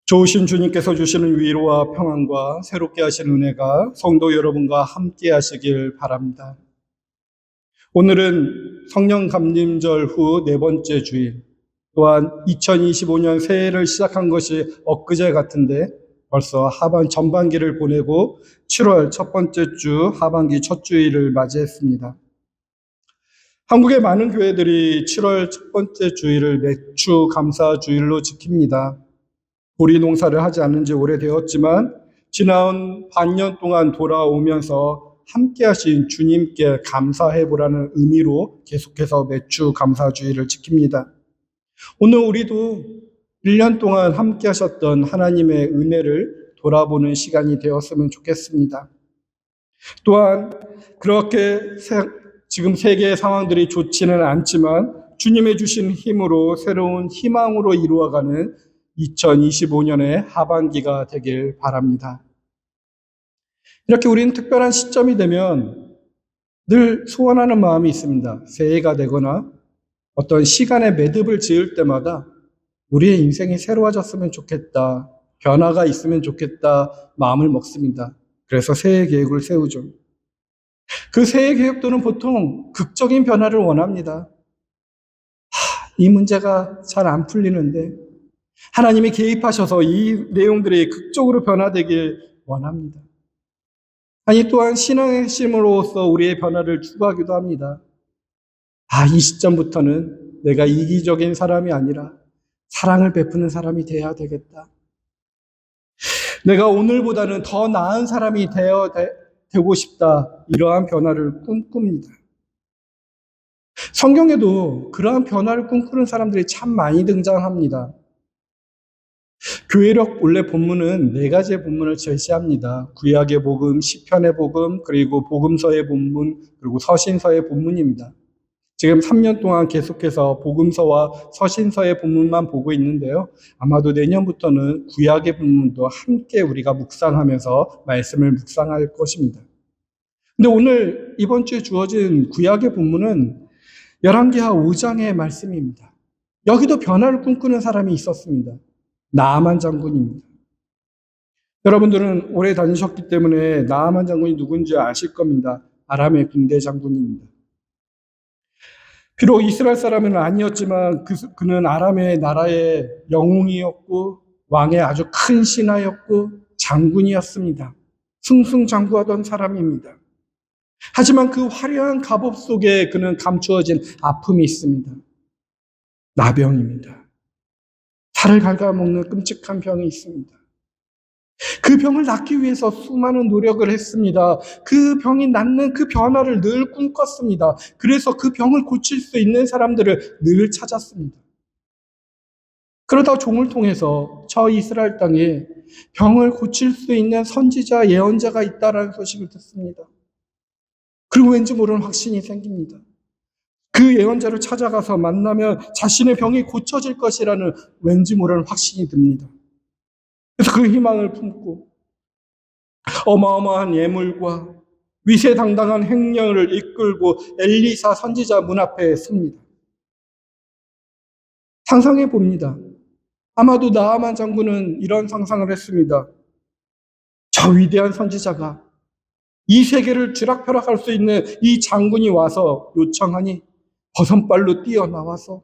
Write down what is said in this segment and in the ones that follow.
좋으신 주님께서 주시는 위로와 평안과 새롭게 하신 은혜가 성도 여러분과 함께 하시길 바랍니다. 오늘은 성령 감림절 후 네 번째 주일, 또한 2025년 새해를 시작한 것이 엊그제 같은데 벌써 전반기를 보내고 7월 첫 번째 주 하반기 첫 주일을 맞이했습니다. 한국의 많은 교회들이 7월 첫 번째 주일을 매주 감사 주일로 지킵니다. 보리 농사를 하지 않은 지 오래되었지만 지난 반년 동안 돌아오면서 함께 하신 주님께 감사해보라는 의미로 계속해서 매주 감사주의를 지킵니다. 오늘 우리도 1년 동안 함께 하셨던 하나님의 은혜를 돌아보는 시간이 되었으면 좋겠습니다. 또한 그렇게 지금 세계의 상황들이 좋지는 않지만 주님의 주신 힘으로 새로운 희망으로 이루어가는 2025년의 하반기가 되길 바랍니다. 이렇게 우리는 특별한 시점이 되면 늘 소원하는 마음이 있습니다. 새해가 되거나 어떤 시간에 매듭을 지을 때마다 우리의 인생이 새로워졌으면 좋겠다, 변화가 있으면 좋겠다 마음을 먹습니다. 그래서 새해 계획을 세우죠. 그 새해 계획들은 보통 극적인 변화를 원합니다. 이 문제가 잘 안 풀리는데 하나님이 개입하셔서 이 내용들이 극적으로 변화되길 원합니다. 아니, 또한 신앙의 핵심으로서 우리의 변화를 추구하기도 합니다. 이 시점부터는 내가 이기적인 사람이 아니라 사랑을 베푸는 사람이 되어야 되겠다. 내가 오늘보다는 더 나은 사람이 되고 싶다. 이러한 변화를 꿈꿉니다. 성경에도 그러한 변화를 꿈꾸는 사람들이 참 많이 등장합니다. 교회력 원래 본문은 네 가지의 본문을 제시합니다. 구약의 복음, 시편의 복음, 그리고 복음서의 본문, 그리고 서신서의 본문입니다. 지금 3년 동안 계속해서 복음서와 서신서의 본문만 보고 있는데요. 아마도 내년부터는 구약의 본문도 함께 우리가 묵상하면서 말씀을 묵상할 것입니다. 근데 오늘 이번 주에 주어진 구약의 본문은 열왕기하 5장의 말씀입니다. 여기도 변화를 꿈꾸는 사람이 있었습니다. 나아만 장군입니다. 여러분들은 오래 다니셨기 때문에 나아만 장군이 누군지 아실 겁니다. 아람의 군대 장군입니다. 비록 이스라엘 사람은 아니었지만 그는 아람의 나라의 영웅이었고 왕의 아주 큰 신하였고 장군이었습니다. 승승장구하던 사람입니다. 하지만 그 화려한 갑옷 속에 그는 감추어진 아픔이 있습니다. 나병입니다. 살을 갉아먹는 끔찍한 병이 있습니다. 그 병을 낫기 위해서 수많은 노력을 했습니다. 그 병이 낫는 그 변화를 늘 꿈꿨습니다. 그래서 그 병을 고칠 수 있는 사람들을 늘 찾았습니다. 그러다 종을 통해서 저 이스라엘 땅에 병을 고칠 수 있는 선지자, 예언자가 있다라는 소식을 듣습니다. 그리고 왠지 모르는 확신이 생깁니다. 그 예언자를 찾아가서 만나면 자신의 병이 고쳐질 것이라는 왠지 모르는 확신이 듭니다. 그래서 그 희망을 품고 어마어마한 예물과 위세당당한 행렬을 이끌고 엘리사 선지자 문 앞에 섭니다. 상상해 봅니다. 아마도 나아만 장군은 이런 상상을 했습니다. 저 위대한 선지자가 이 세계를 쥐락펴락할 수 있는 이 장군이 와서 요청하니 버선발로 뛰어나와서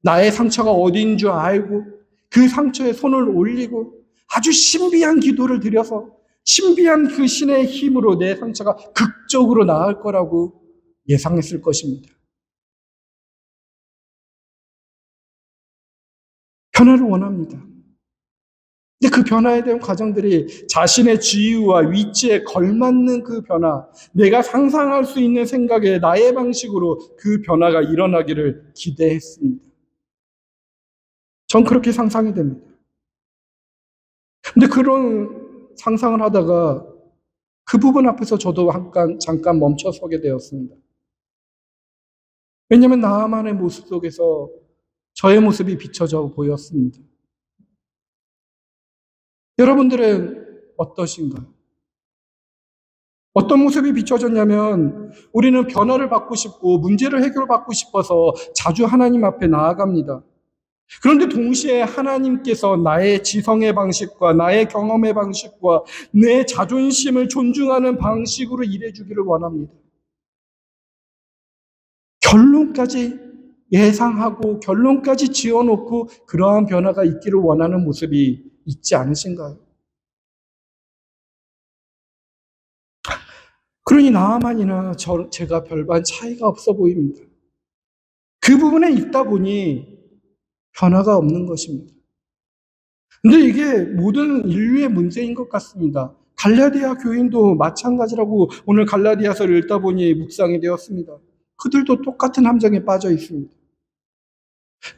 나의 상처가 어디인 줄 알고 그 상처에 손을 올리고 아주 신비한 기도를 드려서 신비한 그 신의 힘으로 내 상처가 극적으로 나을 거라고 예상했을 것입니다. 변화를 원합니다. 근데 그 변화에 대한 과정들이 자신의 지위와 위치에 걸맞는 그 변화, 내가 상상할 수 있는 생각에 나의 방식으로 그 변화가 일어나기를 기대했습니다. 전 그렇게 상상이 됩니다. 근데 그런 상상을 하다가 그 부분 앞에서 저도 잠깐 멈춰 서게 되었습니다. 왜냐하면 나만의 모습 속에서 저의 모습이 비춰져 보였습니다. 여러분들은 어떠신가요? 어떤 모습이 비춰졌냐면 우리는 변화를 받고 싶고 문제를 해결받고 싶어서 자주 하나님 앞에 나아갑니다. 그런데 동시에 하나님께서 나의 지성의 방식과 나의 경험의 방식과 내 자존심을 존중하는 방식으로 일해주기를 원합니다. 결론까지 예상하고 결론까지 지어놓고 그러한 변화가 있기를 원하는 모습이 있지 않으신가요? 그러니 나아만이나 제가 별반 차이가 없어 보입니다. 그 부분에 있다 보니 변화가 없는 것입니다. 근데 이게 모든 인류의 문제인 것 같습니다. 갈라디아 교인도 마찬가지라고 오늘 갈라디아서를 읽다 보니 묵상이 되었습니다. 그들도 똑같은 함정에 빠져 있습니다.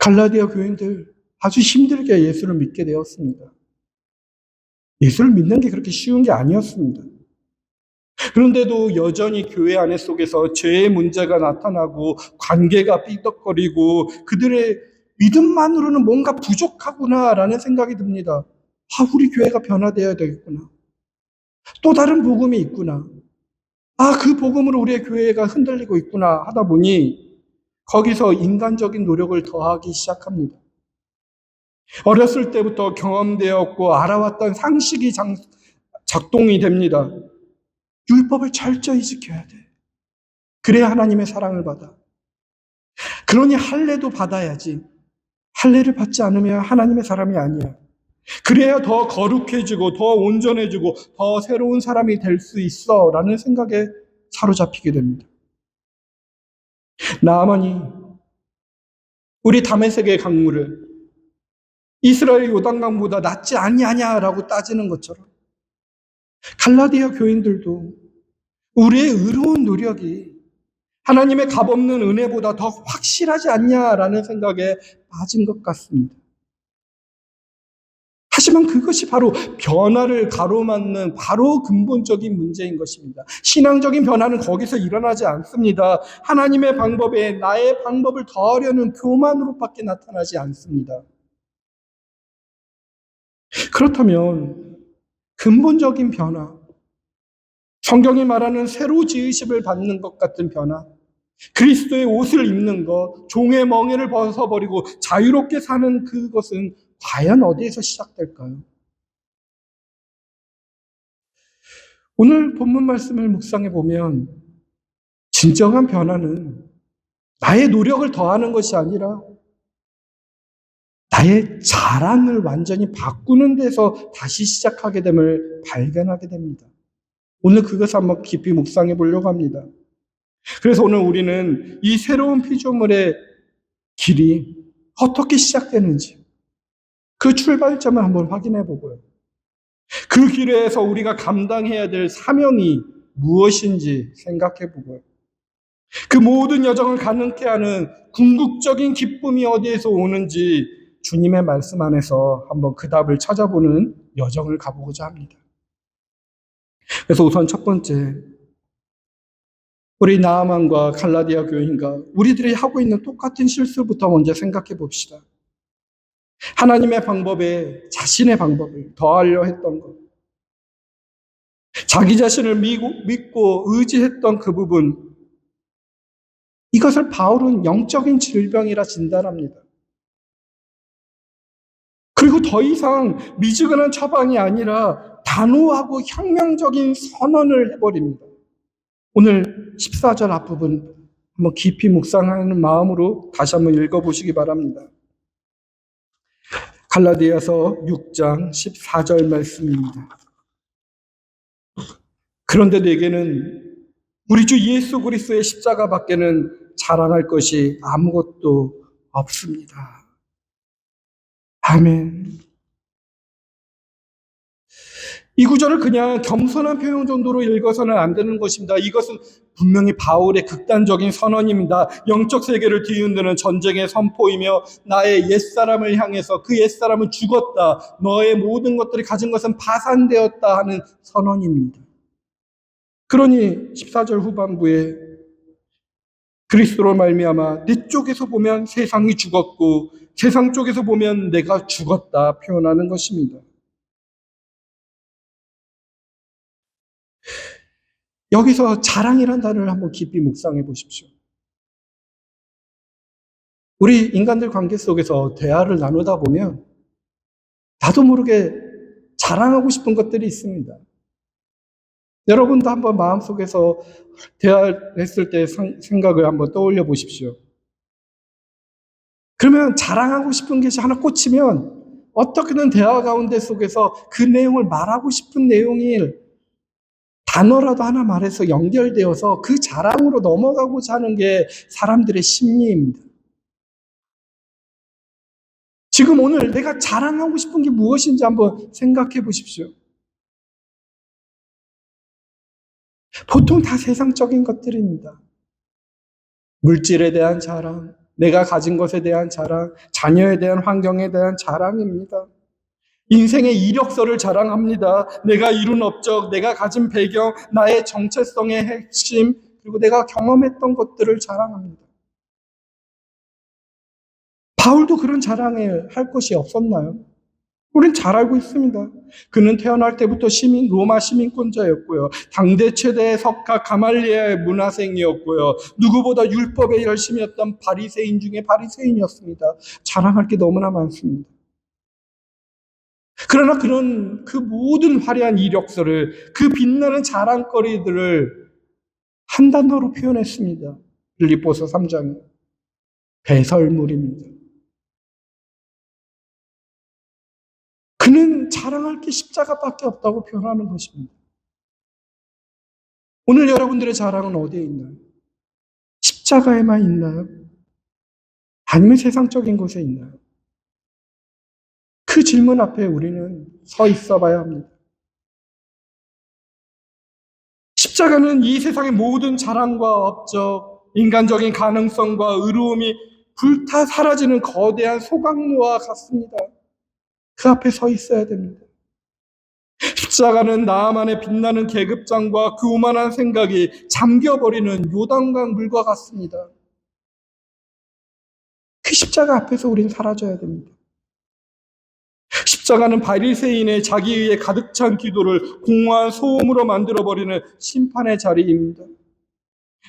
갈라디아 교인들 아주 힘들게 예수를 믿게 되었습니다. 예수를 믿는 게 그렇게 쉬운 게 아니었습니다. 그런데도 여전히 교회 안에 속에서 죄의 문제가 나타나고 관계가 삐걱거리고 그들의 믿음만으로는 뭔가 부족하구나라는 생각이 듭니다. 우리 교회가 변화되어야 되겠구나. 또 다른 복음이 있구나. 그 복음으로 우리의 교회가 흔들리고 있구나 하다 보니 거기서 인간적인 노력을 더하기 시작합니다. 어렸을 때부터 경험되었고 알아왔던 상식이 작동이 됩니다. 율법을 철저히 지켜야 돼. 그래야 하나님의 사랑을 받아. 그러니 할례도 받아야지. 할례를 받지 않으면 하나님의 사람이 아니야. 그래야 더 거룩해지고 더 온전해지고 더 새로운 사람이 될 수 있어 라는 생각에 사로잡히게 됩니다. 나아만이 우리 다메섹의 강물을 이스라엘 요단강보다 낫지 아니하냐라고 따지는 것처럼 갈라디아 교인들도 우리의 의로운 노력이 하나님의 값없는 은혜보다 더 확실하지 않냐라는 생각에 빠진 것 같습니다. 하지만 그것이 바로 변화를 가로막는 바로 근본적인 문제인 것입니다. 신앙적인 변화는 거기서 일어나지 않습니다. 하나님의 방법에 나의 방법을 더하려는 교만으로밖에 나타나지 않습니다. 그렇다면 근본적인 변화, 성경이 말하는 새로 지으심을 받는 것 같은 변화, 그리스도의 옷을 입는 것, 종의 멍에를 벗어버리고 자유롭게 사는 그것은 과연 어디에서 시작될까요? 오늘 본문 말씀을 묵상해 보면 진정한 변화는 나의 노력을 더하는 것이 아니라 나의 자랑을 완전히 바꾸는 데서 다시 시작하게 됨을 발견하게 됩니다. 오늘 그것을 한번 깊이 묵상해 보려고 합니다. 그래서 오늘 우리는 이 새로운 피조물의 길이 어떻게 시작되는지 그 출발점을 한번 확인해 보고요. 그 길에서 우리가 감당해야 될 사명이 무엇인지 생각해 보고요. 그 모든 여정을 가능케 하는 궁극적인 기쁨이 어디에서 오는지 주님의 말씀 안에서 한번 그 답을 찾아보는 여정을 가보고자 합니다. 그래서 우선 첫 번째, 우리 나아만과 갈라디아 교인과 우리들이 하고 있는 똑같은 실수부터 먼저 생각해 봅시다. 하나님의 방법에 자신의 방법을 더하려 했던 것, 자기 자신을 믿고 의지했던 그 부분, 이것을 바울은 영적인 질병이라 진단합니다. 그리고 더 이상 미지근한 처방이 아니라 단호하고 혁명적인 선언을 해버립니다. 오늘 14절 앞부분 한번 깊이 묵상하는 마음으로 다시 한번 읽어보시기 바랍니다. 갈라디아서 6장 14절 말씀입니다. 그런데 내게는 우리 주 예수 그리스도의 십자가 밖에는 자랑할 것이 아무것도 없습니다. 아멘. 이 구절을 그냥 겸손한 표현 정도로 읽어서는 안 되는 것입니다. 이것은 분명히 바울의 극단적인 선언입니다. 영적 세계를 뒤흔드는 전쟁의 선포이며 나의 옛사람을 향해서 그 옛사람은 죽었다. 너의 모든 것들이 가진 것은 파산되었다 하는 선언입니다. 그러니 14절 후반부에 그리스도로 말미암아 내 쪽에서 보면 세상이 죽었고 세상 쪽에서 보면 내가 죽었다 표현하는 것입니다. 여기서 자랑이라는 단어를 한번 깊이 묵상해 보십시오. 우리 인간들 관계 속에서 대화를 나누다 보면 나도 모르게 자랑하고 싶은 것들이 있습니다. 여러분도 한번 마음속에서 대화했을 때 생각을 한번 떠올려 보십시오. 그러면 자랑하고 싶은 것이 하나 꽂히면 어떻게든 대화 가운데 속에서 그 내용을 말하고 싶은 내용을 단어라도 하나 말해서 연결되어서 그 자랑으로 넘어가고자 하는 게 사람들의 심리입니다. 지금 오늘 내가 자랑하고 싶은 게 무엇인지 한번 생각해 보십시오. 보통 다 세상적인 것들입니다. 물질에 대한 자랑, 내가 가진 것에 대한 자랑, 자녀에 대한 환경에 대한 자랑입니다. 인생의 이력서를 자랑합니다. 내가 이룬 업적, 내가 가진 배경, 나의 정체성의 핵심, 그리고 내가 경험했던 것들을 자랑합니다. 바울도 그런 자랑을 할 것이 없었나요? 우린 잘 알고 있습니다. 그는 태어날 때부터 로마 시민권자였고요. 당대 최대의 석학 가말리엘 문화생이었고요. 누구보다 율법에 열심히 했던 바리새인 중에 바리새인이었습니다. 자랑할 게 너무나 많습니다. 그러나 그런 그 모든 화려한 이력서를, 그 빛나는 자랑거리들을 한 단어로 표현했습니다. 빌립보서 3장에 배설물입니다. 그는 자랑할 게 십자가밖에 없다고 표현하는 것입니다. 오늘 여러분들의 자랑은 어디에 있나요? 십자가에만 있나요? 아니면 세상적인 곳에 있나요? 그 질문 앞에 우리는 서 있어 봐야 합니다. 십자가는 이 세상의 모든 자랑과 업적, 인간적인 가능성과 의로움이 불타 사라지는 거대한 소각로와 같습니다. 그 앞에 서 있어야 됩니다. 십자가는 나만의 빛나는 계급장과 그 오만한 생각이 잠겨버리는 요단강 물과 같습니다. 그 십자가 앞에서 우린 사라져야 됩니다. 십자가는 바리새인의 자기의에 가득 찬 기도를 공허한 소음으로 만들어버리는 심판의 자리입니다.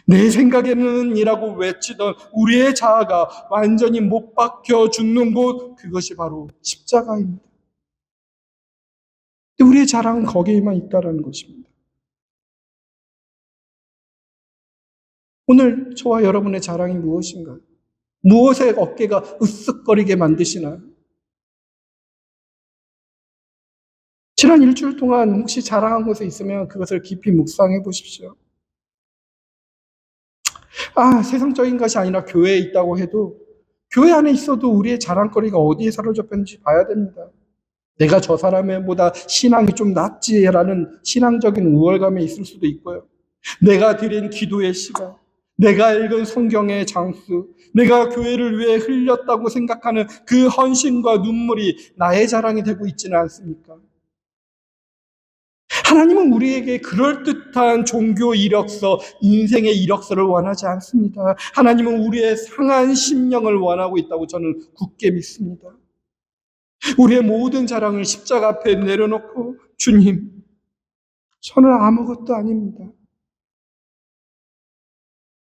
내 생각에는 이라고 외치던 우리의 자아가 완전히 못 박혀 죽는 곳, 그것이 바로 십자가입니다. 우리의 자랑은 거기에만 있다는 것입니다. 오늘 저와 여러분의 자랑이 무엇인가요? 무엇에 어깨가 으쓱거리게 만드시나요? 지난 일주일 동안 혹시 자랑한 것에 있으면 그것을 깊이 묵상해 보십시오. 세상적인 것이 아니라 교회에 있다고 해도 교회 안에 있어도 우리의 자랑거리가 어디에 사로잡혔는지 봐야 됩니다. 내가 저 사람보다 신앙이 좀 낫지라는 신앙적인 우월감에 있을 수도 있고요. 내가 드린 기도의 시간, 내가 읽은 성경의 장수, 내가 교회를 위해 흘렸다고 생각하는 그 헌신과 눈물이 나의 자랑이 되고 있지는 않습니까? 하나님은 우리에게 그럴듯한 종교 이력서, 인생의 이력서를 원하지 않습니다. 하나님은 우리의 상한 심령을 원하고 있다고 저는 굳게 믿습니다. 우리의 모든 자랑을 십자가 앞에 내려놓고 주님, 저는 아무것도 아닙니다.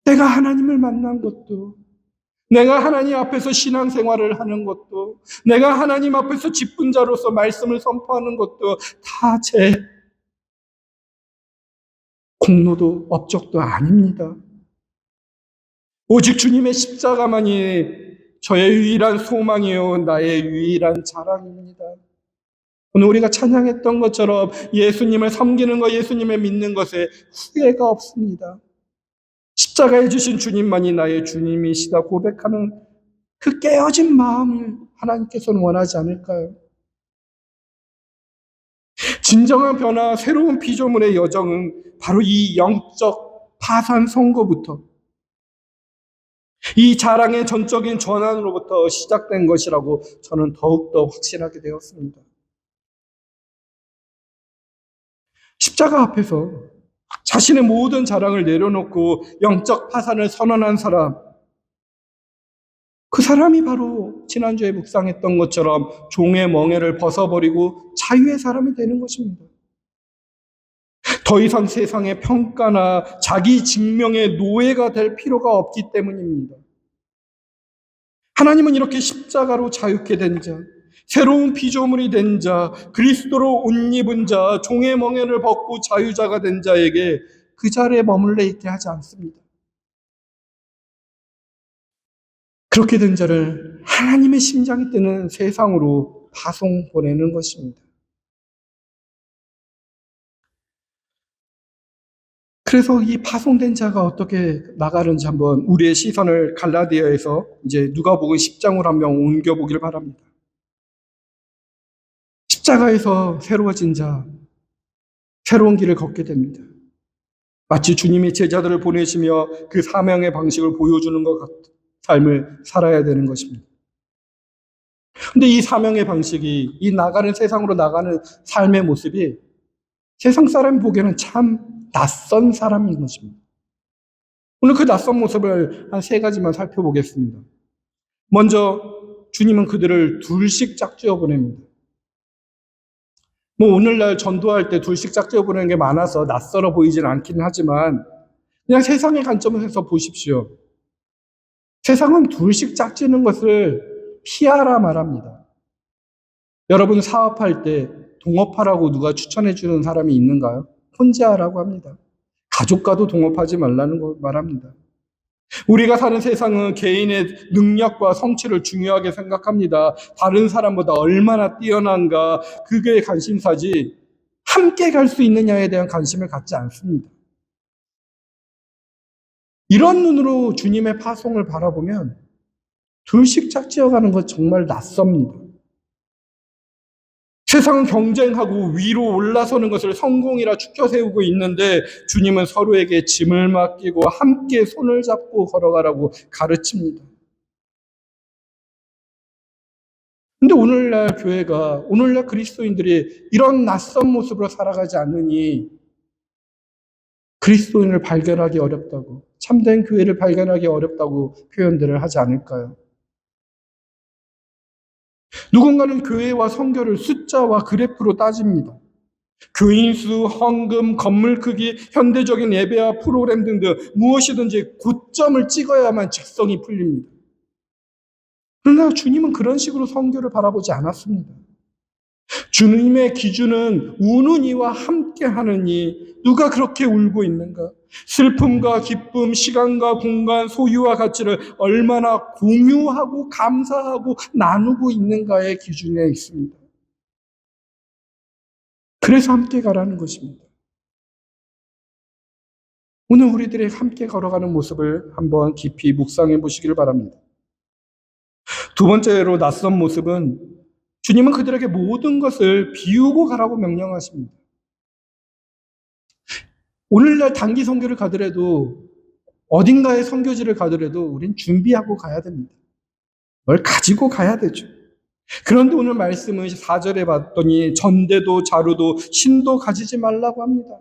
내가 하나님을 만난 것도, 내가 하나님 앞에서 신앙생활을 하는 것도, 내가 하나님 앞에서 직분자로서 말씀을 선포하는 것도 다 제 공로도 업적도 아닙니다. 오직 주님의 십자가만이 저의 유일한 소망이요 나의 유일한 자랑입니다. 오늘 우리가 찬양했던 것처럼 예수님을 섬기는 것, 예수님을 믿는 것에 후회가 없습니다. 십자가에 주신 주님만이 나의 주님이시다 고백하는 그 깨어진 마음을 하나님께서는 원하지 않을까요? 진정한 변화, 새로운 피조물의 여정은 바로 이 영적 파산 선고부터, 이 자랑의 전적인 전환으로부터 시작된 것이라고 저는 더욱더 확신하게 되었습니다. 십자가 앞에서 자신의 모든 자랑을 내려놓고 영적 파산을 선언한 사람, 그 사람이 바로 지난주에 묵상했던 것처럼 종의 멍에를 벗어버리고 자유의 사람이 되는 것입니다. 더 이상 세상의 평가나 자기 증명의 노예가 될 필요가 없기 때문입니다. 하나님은 이렇게 십자가로 자유케 된 자, 새로운 피조물이 된 자, 그리스도로 옷 입은 자, 종의 멍에를 벗고 자유자가 된 자에게 그 자리에 머물러 있게 하지 않습니다. 그렇게 된 자를 하나님의 심장이 뜨는 세상으로 파송 보내는 것입니다. 그래서 이 파송된 자가 어떻게 나가는지 한번 우리의 시선을 갈라디아에서 이제 누가복음 10장으로 한번 옮겨보길 바랍니다. 십자가에서 새로워진 자, 새로운 길을 걷게 됩니다. 마치 주님이 제자들을 보내시며 그 사명의 방식을 보여주는 것 같은 삶을 살아야 되는 것입니다. 근데 이 사명의 방식이, 이 나가는 세상으로 나가는 삶의 모습이 세상 사람이 보기에는 참 낯선 사람인 것입니다. 오늘 그 낯선 모습을 한 세 가지만 살펴보겠습니다. 먼저 주님은 그들을 둘씩 짝지어 보냅니다. 오늘날 전도할 때 둘씩 짝지어 보내는 게 많아서 낯설어 보이지는 않기는 하지만 그냥 세상의 관점에서 보십시오. 세상은 둘씩 짝지는 것을 피하라 말합니다. 여러분 사업할 때 동업하라고 누가 추천해 주는 사람이 있는가요? 혼자 하라고 합니다. 가족과도 동업하지 말라는 걸 말합니다. 우리가 사는 세상은 개인의 능력과 성취를 중요하게 생각합니다. 다른 사람보다 얼마나 뛰어난가 그게 관심사지 함께 갈 수 있느냐에 대한 관심을 갖지 않습니다. 이런 눈으로 주님의 파송을 바라보면 둘씩 짝지어가는 것 정말 낯섭니다. 세상은 경쟁하고 위로 올라서는 것을 성공이라 추켜 세우고 있는데 주님은 서로에게 짐을 맡기고 함께 손을 잡고 걸어가라고 가르칩니다. 근데 오늘날 교회가, 오늘날 그리스도인들이 이런 낯선 모습으로 살아가지 않으니 그리스도인을 발견하기 어렵다고, 참된 교회를 발견하기 어렵다고 표현들을 하지 않을까요? 누군가는 교회와 선교를 숫자와 그래프로 따집니다. 교인 수, 헌금, 건물 크기, 현대적인 예배와 프로그램 등등 무엇이든지 고점을 찍어야만 직성이 풀립니다. 그러나 주님은 그런 식으로 선교를 바라보지 않았습니다. 주님의 기준은 우는 이와 함께하는 이, 누가 그렇게 울고 있는가? 슬픔과 기쁨, 시간과 공간, 소유와 가치를 얼마나 공유하고 감사하고 나누고 있는가의 기준에 있습니다. 그래서 함께 가라는 것입니다. 오늘 우리들이 함께 걸어가는 모습을 한번 깊이 묵상해 보시기를 바랍니다. 두 번째로 낯선 모습은 주님은 그들에게 모든 것을 비우고 가라고 명령하십니다. 오늘날 단기 선교를 가더라도 어딘가에 선교지를 가더라도 우린 준비하고 가야 됩니다. 뭘 가지고 가야 되죠. 그런데 오늘 말씀은 4절에 봤더니 전대도 자루도 신도 가지지 말라고 합니다.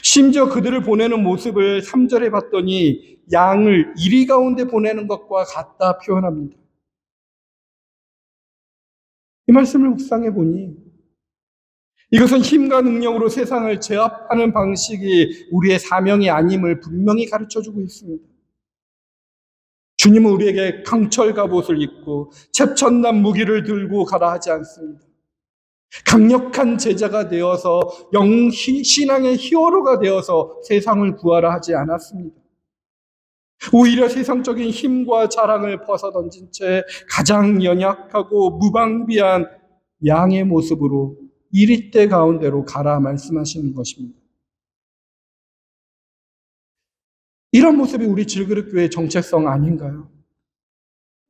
심지어 그들을 보내는 모습을 3절에 봤더니 양을 이리 가운데 보내는 것과 같다 표현합니다. 이 말씀을 묵상해 보니 이것은 힘과 능력으로 세상을 제압하는 방식이 우리의 사명이 아님을 분명히 가르쳐주고 있습니다. 주님은 우리에게 강철 갑옷을 입고 첩천난 무기를 들고 가라 하지 않습니다. 강력한 제자가 되어서 신앙의 히어로가 되어서 세상을 구하라 하지 않았습니다. 오히려 세상적인 힘과 자랑을 벗어던진 채 가장 연약하고 무방비한 양의 모습으로 이리때 가운데로 가라 말씀하시는 것입니다. 이런 모습이 우리 질그릇교회의 정체성 아닌가요?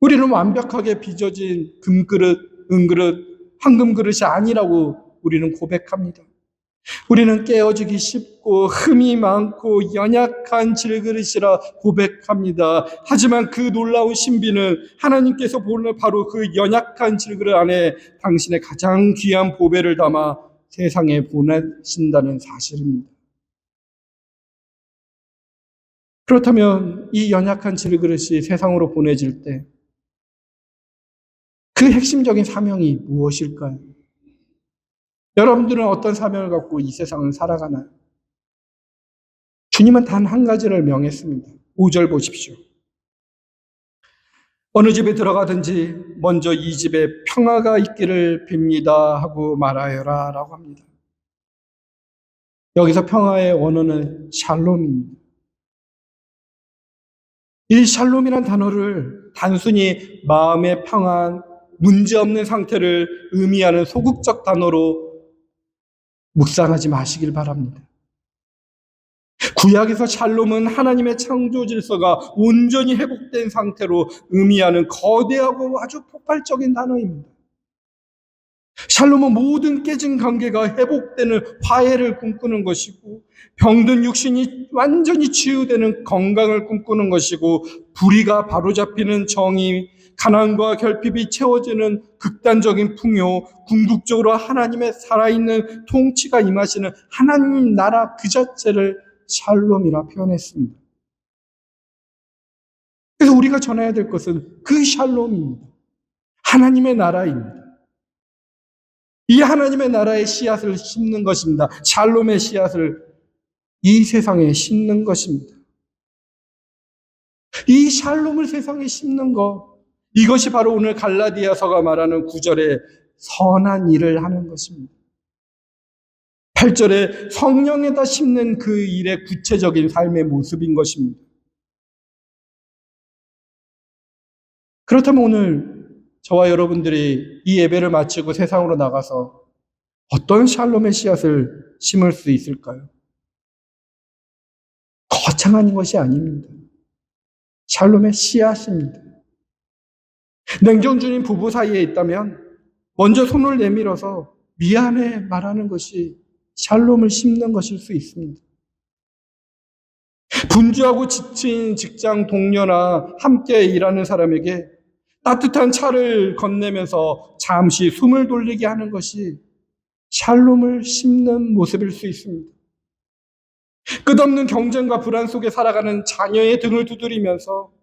우리는 완벽하게 빚어진 금그릇, 은그릇, 황금그릇이 아니라고 우리는 고백합니다. 우리는 깨어지기 쉽고 흠이 많고 연약한 질그릇이라 고백합니다. 하지만 그 놀라운 신비는 하나님께서 바로 그 연약한 질그릇 안에 당신의 가장 귀한 보배를 담아 세상에 보내신다는 사실입니다. 그렇다면 이 연약한 질그릇이 세상으로 보내질 때 그 핵심적인 사명이 무엇일까요? 여러분들은 어떤 사명을 갖고 이 세상을 살아가나요? 주님은 단 한 가지를 명했습니다. 5절 보십시오. 어느 집에 들어가든지 먼저 이 집에 평화가 있기를 빕니다 하고 말하여라 라고 합니다. 여기서 평화의 원어는 샬롬입니다. 이 샬롬이란 단어를 단순히 마음의 평안, 문제없는 상태를 의미하는 소극적 단어로 묵상하지 마시길 바랍니다. 구약에서 샬롬은 하나님의 창조 질서가 온전히 회복된 상태로 의미하는 거대하고 아주 폭발적인 단어입니다. 샬롬은 모든 깨진 관계가 회복되는 화해를 꿈꾸는 것이고, 병든 육신이 완전히 치유되는 건강을 꿈꾸는 것이고, 불의가 바로잡히는 정의, 가난과 결핍이 채워지는 극단적인 풍요, 궁극적으로 하나님의 살아있는 통치가 임하시는 하나님 나라 그 자체를 샬롬이라 표현했습니다. 그래서 우리가 전해야 될 것은 그 샬롬입니다. 하나님의 나라입니다. 이 하나님의 나라의 씨앗을 심는 것입니다. 샬롬의 씨앗을 이 세상에 심는 것입니다. 이 샬롬을 세상에 심는 것, 이것이 바로 오늘 갈라디아서가 말하는 9절에 선한 일을 하는 것입니다. 8절에 성령에다 심는 그 일의 구체적인 삶의 모습인 것입니다. 그렇다면 오늘 저와 여러분들이 이 예배를 마치고 세상으로 나가서 어떤 샬롬의 씨앗을 심을 수 있을까요? 거창한 것이 아닙니다. 샬롬의 씨앗입니다. 냉정주의 부부 사이에 있다면 먼저 손을 내밀어서 미안해 말하는 것이 샬롬을 심는 것일 수 있습니다. 분주하고 지친 직장 동료나 함께 일하는 사람에게 따뜻한 차를 건네면서 잠시 숨을 돌리게 하는 것이 샬롬을 심는 모습일 수 있습니다. 끝없는 경쟁과 불안 속에 살아가는 자녀의 등을 두드리면서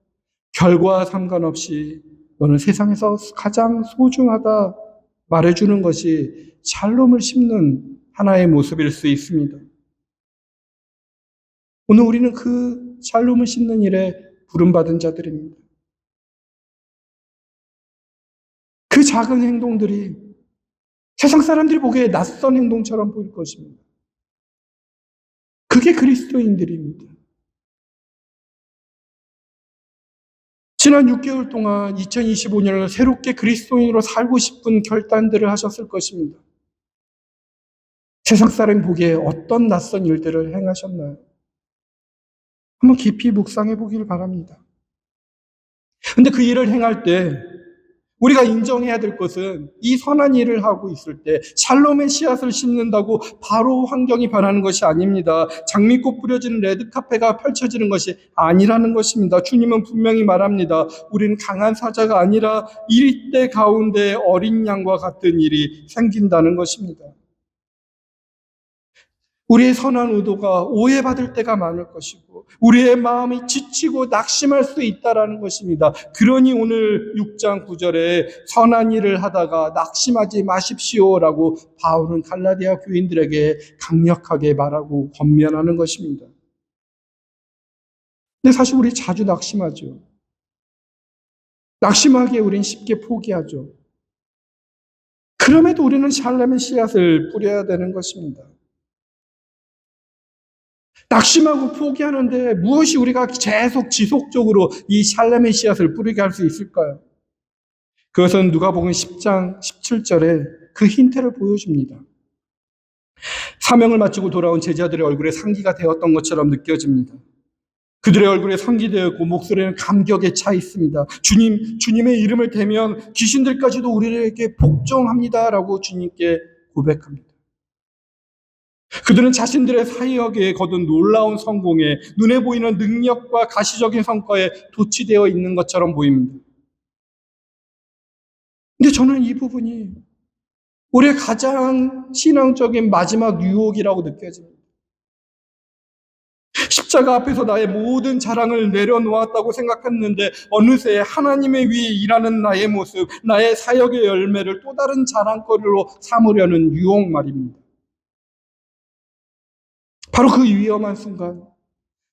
결과와 상관없이 너는 세상에서 가장 소중하다 말해주는 것이 샬롬을 심는 하나의 모습일 수 있습니다. 오늘 우리는 그 샬롬을 심는 일에 부름받은 자들입니다. 그 작은 행동들이 세상 사람들이 보기에 낯선 행동처럼 보일 것입니다. 그게 그리스도인들입니다. 지난 6개월 동안 2025년을 새롭게 그리스도인으로 살고 싶은 결단들을 하셨을 것입니다. 세상 사람이 보기에 어떤 낯선 일들을 행하셨나요? 한번 깊이 묵상해 보기를 바랍니다. 근데 그 일을 행할 때 우리가 인정해야 될 것은 이 선한 일을 하고 있을 때 샬롬의 씨앗을 심는다고 바로 환경이 변하는 것이 아닙니다. 장미꽃 뿌려지는 레드카페가 펼쳐지는 것이 아니라는 것입니다. 주님은 분명히 말합니다. 우리는 강한 사자가 아니라 일대 가운데 어린 양과 같은 일이 생긴다는 것입니다. 우리의 선한 의도가 오해받을 때가 많을 것이고 우리의 마음이 지치고 낙심할 수 있다는 것입니다. 그러니 오늘 6장 9절에 선한 일을 하다가 낙심하지 마십시오라고 바울은 갈라디아 교인들에게 강력하게 말하고 권면하는 것입니다. 근데 사실 우리 자주 낙심하죠. 낙심하기에 우리는 쉽게 포기하죠. 그럼에도 우리는 샬롬의 씨앗을 뿌려야 되는 것입니다. 낙심하고 포기하는데 무엇이 우리가 계속 지속적으로 이 샬롬의 씨앗을 뿌리게 할 수 있을까요? 그것은 누가복음 10장 17절에 그 힌트를 보여줍니다. 사명을 마치고 돌아온 제자들의 얼굴에 상기가 되었던 것처럼 느껴집니다. 그들의 얼굴에 상기되었고 목소리는 감격에 차 있습니다. 주님의 이름을 대면 귀신들까지도 우리에게 복종합니다라고 주님께 고백합니다. 그들은 자신들의 사역에 거둔 놀라운 성공에 눈에 보이는 능력과 가시적인 성과에 도취되어 있는 것처럼 보입니다. 근데 저는 이 부분이 우리의 가장 신앙적인 마지막 유혹이라고 느껴집니다. 십자가 앞에서 나의 모든 자랑을 내려놓았다고 생각했는데 어느새 하나님의 위에 일하는 나의 모습, 나의 사역의 열매를 또 다른 자랑거리로 삼으려는 유혹 말입니다. 바로 그 위험한 순간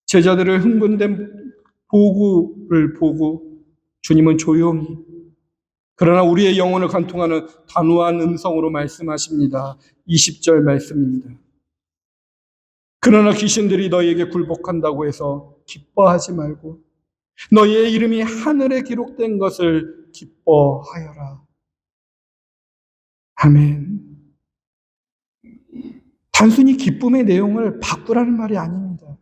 제자들을 흥분된 보고를 보고 주님은 조용히, 그러나 우리의 영혼을 관통하는 단호한 음성으로 말씀하십니다. 20절 말씀입니다. 그러나 귀신들이 너희에게 굴복한다고 해서 기뻐하지 말고 너희의 이름이 하늘에 기록된 것을 기뻐하여라. 아멘. 단순히 기쁨의 내용을 바꾸라는 말이 아닙니다.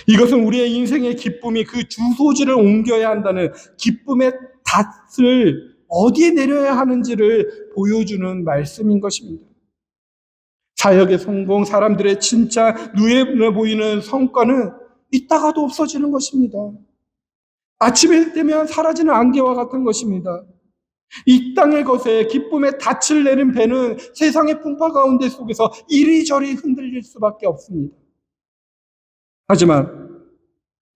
이것은 우리의 인생의 기쁨이 그 주소지를 옮겨야 한다는 기쁨의 닷을 어디에 내려야 하는지를 보여주는 말씀인 것입니다. 사역의 성공, 사람들의 칭찬, 눈에 보이는 성과는 있다가도 없어지는 것입니다. 아침에 되면 사라지는 안개와 같은 것입니다. 이 땅의 것에 기쁨의 닻을 내린 배는 세상의 풍파 가운데 속에서 이리저리 흔들릴 수밖에 없습니다. 하지만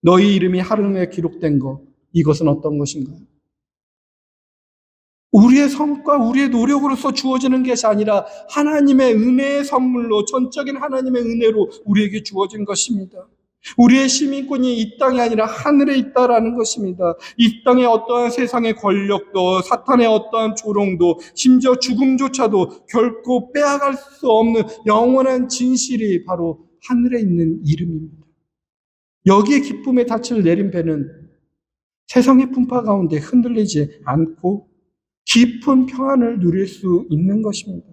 너희 이름이 하늘에 기록된 것, 이것은 어떤 것인가요? 우리의 성과, 우리의 노력으로서 주어지는 것이 아니라 하나님의 은혜의 선물로, 전적인 하나님의 은혜로 우리에게 주어진 것입니다. 우리의 시민권이 이 땅이 아니라 하늘에 있다라는 것입니다. 이 땅의 어떠한 세상의 권력도, 사탄의 어떠한 조롱도, 심지어 죽음조차도 결코 빼앗을 수 없는 영원한 진실이 바로 하늘에 있는 이름입니다. 여기에 기쁨의 닻을 내린 배는 세상의 풍파 가운데 흔들리지 않고 깊은 평안을 누릴 수 있는 것입니다.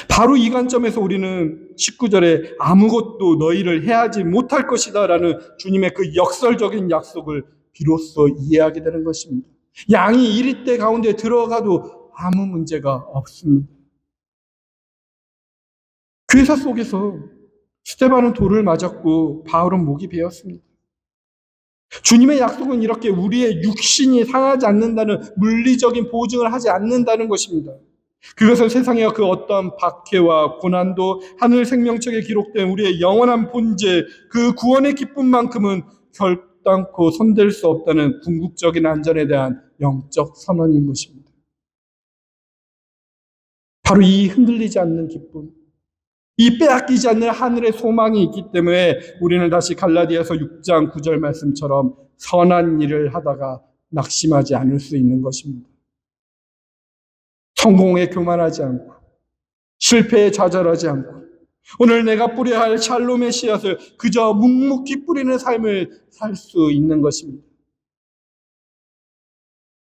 바로 이 관점에서 우리는 19절에 아무것도 너희를 해하지 못할 것이다 라는 주님의 그 역설적인 약속을 비로소 이해하게 되는 것입니다. 양이 이리떼 가운데 들어가도 아무 문제가 없습니다. 괴사 속에서 스데반은 돌을 맞았고 바울은 목이 베었습니다. 주님의 약속은 이렇게 우리의 육신이 상하지 않는다는 물리적인 보증을 하지 않는다는 것입니다. 그것은 세상의 그 어떤 박해와 고난도 하늘 생명책에 기록된 우리의 영원한 본질, 그 구원의 기쁨만큼은 결단코 손댈 수 없다는 궁극적인 안전에 대한 영적 선언인 것입니다. 바로 이 흔들리지 않는 기쁨, 이 빼앗기지 않는 하늘의 소망이 있기 때문에 우리는 다시 갈라디아서 6장 9절 말씀처럼 선한 일을 하다가 낙심하지 않을 수 있는 것입니다. 성공에 교만하지 않고 실패에 좌절하지 않고 오늘 내가 뿌려야 할 샬롬의 씨앗을 그저 묵묵히 뿌리는 삶을 살 수 있는 것입니다.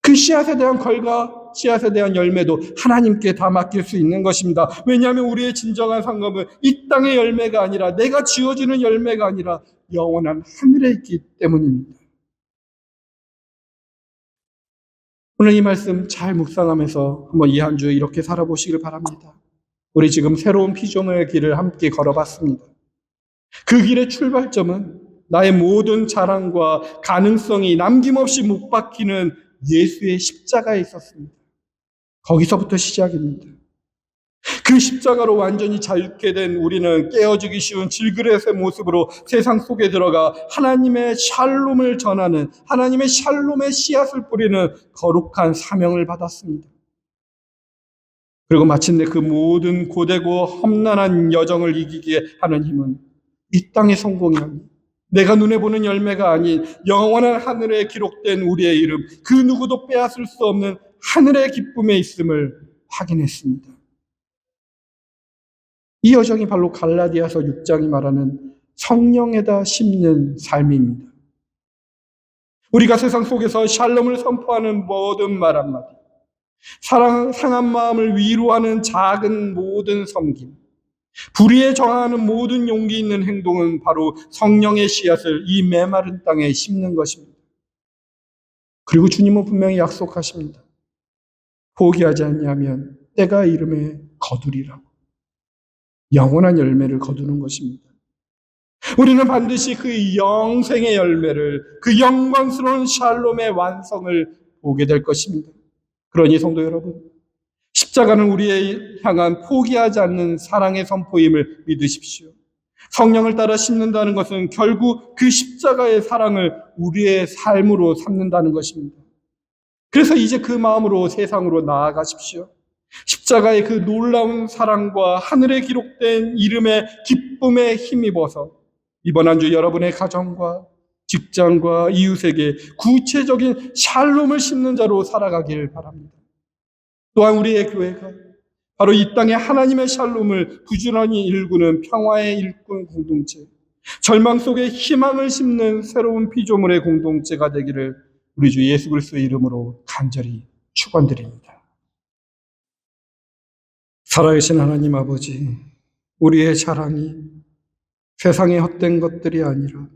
그 씨앗에 대한 결과, 씨앗에 대한 열매도 하나님께 다 맡길 수 있는 것입니다. 왜냐하면 우리의 진정한 상급은 이 땅의 열매가 아니라 내가 지어지는 열매가 아니라 영원한 하늘에 있기 때문입니다. 오늘 이 말씀 잘 묵상하면서 한번 이 한 주 이렇게 살아보시길 바랍니다. 우리 지금 새로운 피조물의 길을 함께 걸어봤습니다. 그 길의 출발점은 나의 모든 자랑과 가능성이 남김없이 못 박히는 예수의 십자가에 있었습니다. 거기서부터 시작입니다. 그 십자가로 완전히 자유케 된 우리는 깨어지기 쉬운 질그릇의 모습으로 세상 속에 들어가 하나님의 샬롬을 전하는, 하나님의 샬롬의 씨앗을 뿌리는 거룩한 사명을 받았습니다. 그리고 마침내 그 모든 고되고 험난한 여정을 이기게 하는 힘은 이 땅의 성공이 아닌, 내가 눈에 보는 열매가 아닌 영원한 하늘에 기록된 우리의 이름, 그 누구도 빼앗을 수 없는 하늘의 기쁨에 있음을 확인했습니다. 이 여정이 바로 갈라디아서 6장이 말하는 성령에다 심는 삶입니다. 우리가 세상 속에서 샬롬을 선포하는 모든 말 한마디, 상한 마음을 위로하는 작은 모든 섬김, 불의에 저항하는 모든 용기 있는 행동은 바로 성령의 씨앗을 이 메마른 땅에 심는 것입니다. 그리고 주님은 분명히 약속하십니다. 포기하지 않냐면 때가 이름에 거두리라고. 영원한 열매를 거두는 것입니다. 우리는 반드시 그 영생의 열매를, 그 영광스러운 샬롬의 완성을 보게 될 것입니다. 그러니 성도 여러분, 십자가는 우리의 향한 포기하지 않는 사랑의 선포임을 믿으십시오. 성령을 따라 심는다는 것은 결국 그 십자가의 사랑을 우리의 삶으로 삼는다는 것입니다. 그래서 이제 그 마음으로 세상으로 나아가십시오. 십자가의 그 놀라운 사랑과 하늘에 기록된 이름의 기쁨에 힘입어서 이번 한 주 여러분의 가정과 직장과 이웃에게 구체적인 샬롬을 심는 자로 살아가길 바랍니다. 또한 우리의 교회가 바로 이 땅에 하나님의 샬롬을 부지런히 일구는 평화의 일꾼 공동체, 절망 속에 희망을 심는 새로운 피조물의 공동체가 되기를 우리 주 예수 그리스도의 이름으로 간절히 축원드립니다. 살아계신 하나님 아버지, 우리의 자랑이 세상의 헛된 것들이 아니라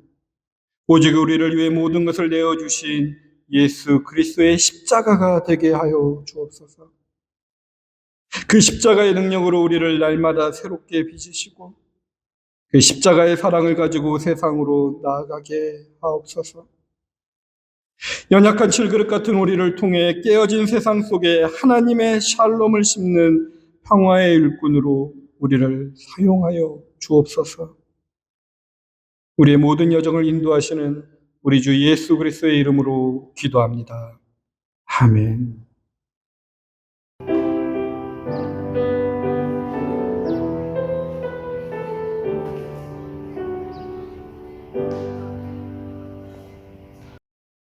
오직 우리를 위해 모든 것을 내어주신 예수 그리스도의 십자가가 되게 하여 주옵소서. 그 십자가의 능력으로 우리를 날마다 새롭게 빚으시고 그 십자가의 사랑을 가지고 세상으로 나아가게 하옵소서. 연약한 질그릇 같은 우리를 통해 깨어진 세상 속에 하나님의 샬롬을 심는 평화의 일꾼으로 우리를 사용하여 주옵소서. 우리의 모든 여정을 인도하시는 우리 주 예수 그리스도의 이름으로 기도합니다. 아멘.